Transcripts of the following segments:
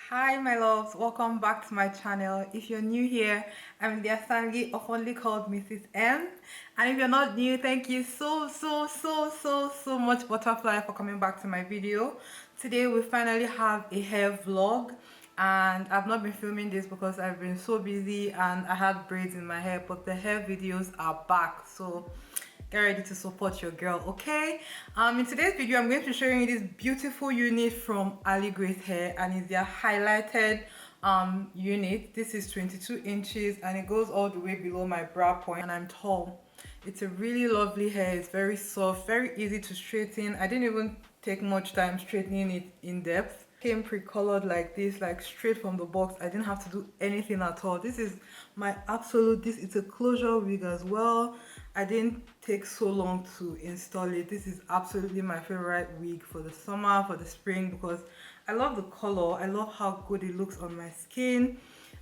Hi my loves, welcome back to my channel. If you're new here, I'm LYDIA Stanley, oftenly called Mrs. M. And if you're not new, thank you so much Butterfly for coming back to my video. Today we finally have a hair vlog, and I've not been filming this because I've been so busy and I had braids in my hair, but the hair videos are back, so get ready to support your girl. Okay, in today's video I'm going to be showing you this beautiful unit from Aligracehair, and it's their highlighted unit. This is 22 inches and it goes all the way below my brow point, and I'm tall. It's a really lovely hair. It's very soft, very easy to straighten. I didn't even take much time straightening it in depth. Came pre-colored like this, like straight from the box. I didn't have to do anything at all. This is my absolute, it's a closure wig as well. I didn't take so long to install it. This is absolutely my favorite wig for the summer, for the spring, because I love the color. I love how good it looks on my skin,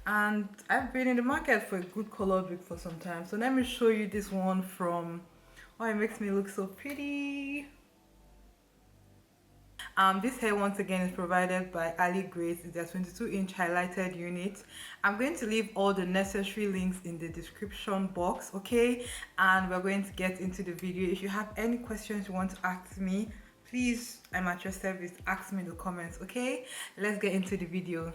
and I've been in the market for a good colored wig for some time. So let me show you this one from, oh, it makes me look so pretty. This hair once again is provided by Aligrace. It's their 22-inch highlighted unit. I'm going to leave all the necessary links in the description box, okay? And we're going to get into the video. If you have any questions you want to ask me, please, I'm at your service. Ask me in the comments, okay? Let's get into the video.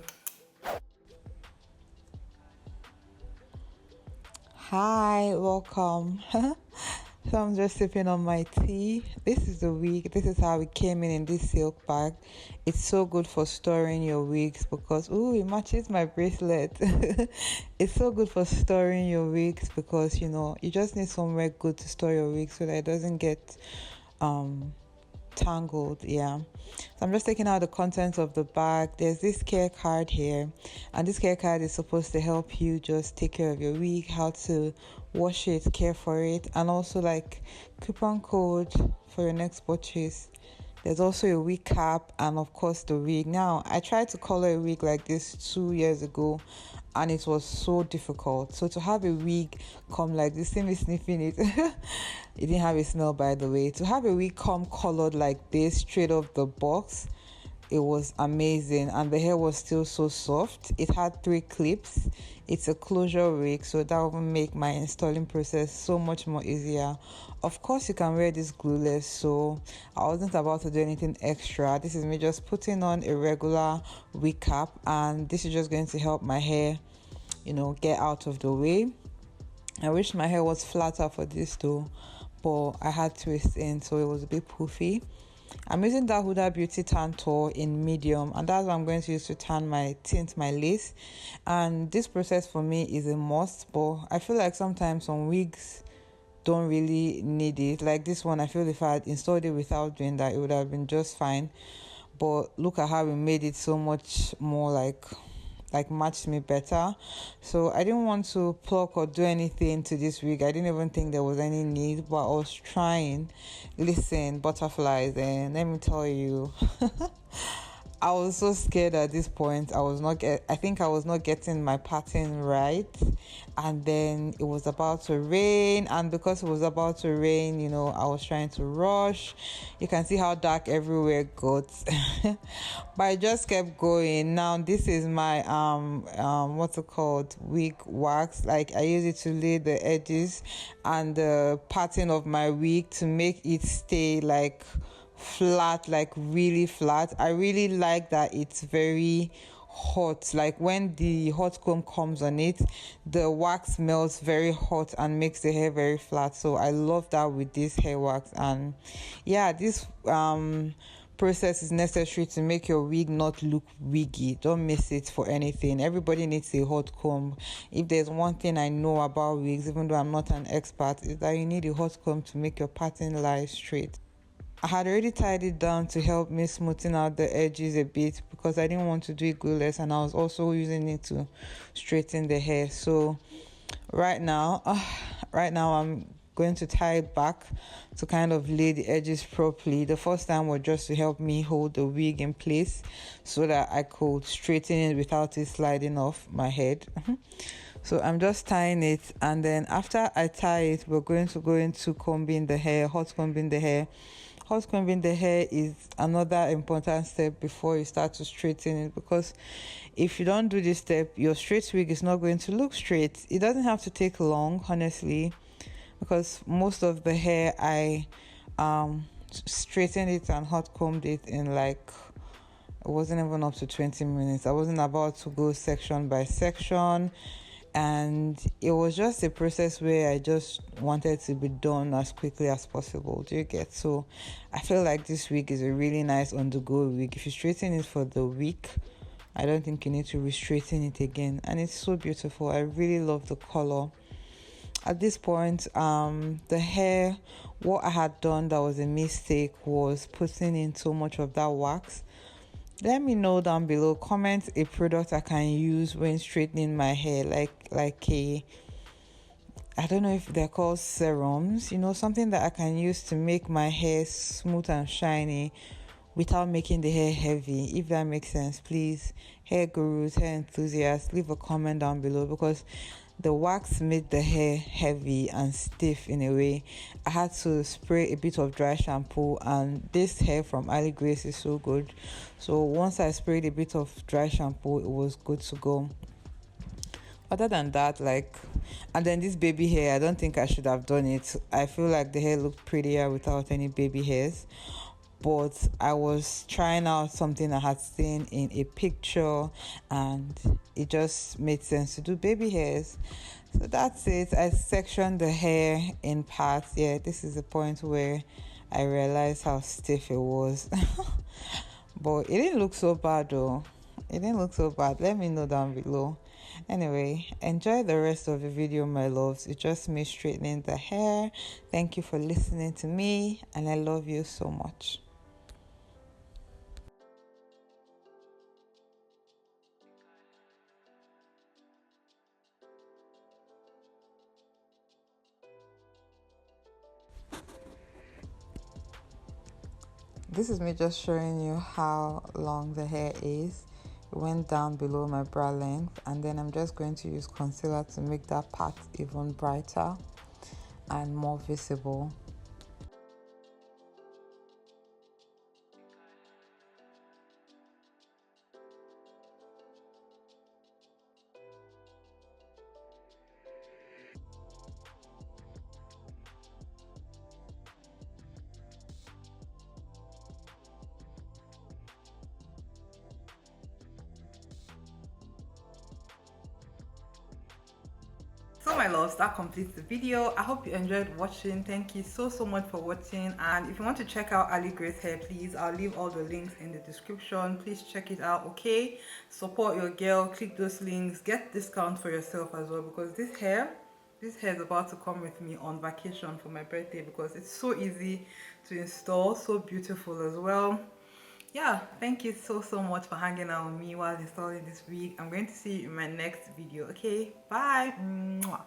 Hi, welcome. So I'm just sipping on my tea. This is the wig. This is how it came in this silk bag. It's so good for storing your wigs because, ooh, it matches my bracelet. It's so good for storing your wigs because, you know, you just need somewhere good to store your wigs so that it doesn't get tangled. Yeah, so I'm just taking out the contents of the bag. There's this care card here, and this care card is supposed to help you just take care of your wig, how to wash it, care for it, and also like coupon code for your next purchase. There's also a wig cap and of course the wig. Now I tried to color a wig like this 2 years ago and it was so difficult. So to have a wig come like this, see me sniffing it. It didn't have a smell, by the way. To have a wig come colored like this straight off the box, it was amazing, and the hair was still so soft. It had 3 clips. It's a closure wig, so that will make my installing process so much more easier. Of course you can wear this glueless, so I wasn't about to do anything extra. This is me just putting on a regular wig cap, and this is just going to help my hair, you know, get out of the way. I wish my hair was flatter for this though, but I had twists in, so it was a bit poofy. I'm using that Huda Beauty Tan Tour in medium, and that's what I'm going to use to tint my lace. And this process for me is a must, but I feel like sometimes some wigs don't really need it. Like this one, I feel if I had installed it without doing that, it would have been just fine. But look at how we made it so much more like matched me better. So I didn't want to pluck or do anything to this wig. I didn't even think there was any need, but I was trying. Listen, butterflies, and let me tell you, I was so scared at this point. I think I was not getting my pattern right, and then it was about to rain, and because it was about to rain, you know, I was trying to rush. You can see how dark everywhere got. But I just kept going. Now this is my what's it called, wig wax. Like I use it to lay the edges and the pattern of my wig to make it stay like flat, like really flat. I really like that it's very hot. Like when the hot comb comes on it, the wax melts very hot and makes the hair very flat. So I love that with this hair wax. And yeah, this process is necessary to make your wig not look wiggy. Don't miss it for anything. Everybody needs a hot comb. If there's one thing I know about wigs, even though I'm not an expert, is that you need a hot comb to make your pattern lie straight. I had already tied it down to help me smoothing out the edges a bit because I didn't want to do it glueless, and I was also using it to straighten the hair. So right now I'm going to tie it back to kind of lay the edges properly. The first time was just to help me hold the wig in place so that I could straighten it without it sliding off my head. So I'm just tying it, and then after I tie it, we're going to go into combing the hair, hot combing the hair. Hot combing the hair is another important step before you start to straighten it, because if you don't do this step, your straight wig is not going to look straight. It doesn't have to take long, honestly, because most of the hair I straightened it and hot combed it in like, it wasn't even up to 20 minutes. I wasn't about to go section by section, and it was just a process where I just wanted to be done as quickly as possible. Do you get? So I feel like this wig is a really nice on the go wig. If you straighten it for the week, I don't think you need to re-straighten it again, and it's so beautiful. I really love the color. At this point, the hair, what I had done that was a mistake was putting in so much of that wax. Let me know down below. Comment a product I can use when straightening my hair, like a, I don't know if they're called serums, something that I can use to make my hair smooth and shiny without making the hair heavy. If that makes sense, please, hair gurus, hair enthusiasts, leave a comment down below, because the wax made the hair heavy and stiff in a way. I had to spray a bit of dry shampoo, and this hair from Aligrace is so good. So once I sprayed a bit of dry shampoo, it was good to go. Other than that, and then this baby hair, I don't think I should have done it. I feel like the hair looked prettier without any baby hairs, but I was trying out something I had seen in a picture, and it just made sense to do baby hairs. So that's it. I sectioned the hair in parts. Yeah, this is the point where I realized how stiff it was. But it didn't look so bad though. It didn't look so bad. Let me know down below. Anyway, enjoy the rest of the video, my loves. It's just me straightening the hair. Thank you for listening to me, and I love you so much. This is me just showing you how long the hair is. It went down below my brow length, and then I'm just going to use concealer to make that part even brighter and more visible. So my loves, that completes the video. I hope you enjoyed watching. Thank you so much for watching, and if you want to check out Aligracehair, please, I'll leave all the links in the description. Please check it out, okay? Support your girl, click those links, get discount for yourself as well, because this hair is about to come with me on vacation for my birthday, because it's so easy to install, so beautiful as well. Yeah, thank you so much for hanging out with me while installing this wig. I'm going to see you in my next video. Okay, bye. Mwah.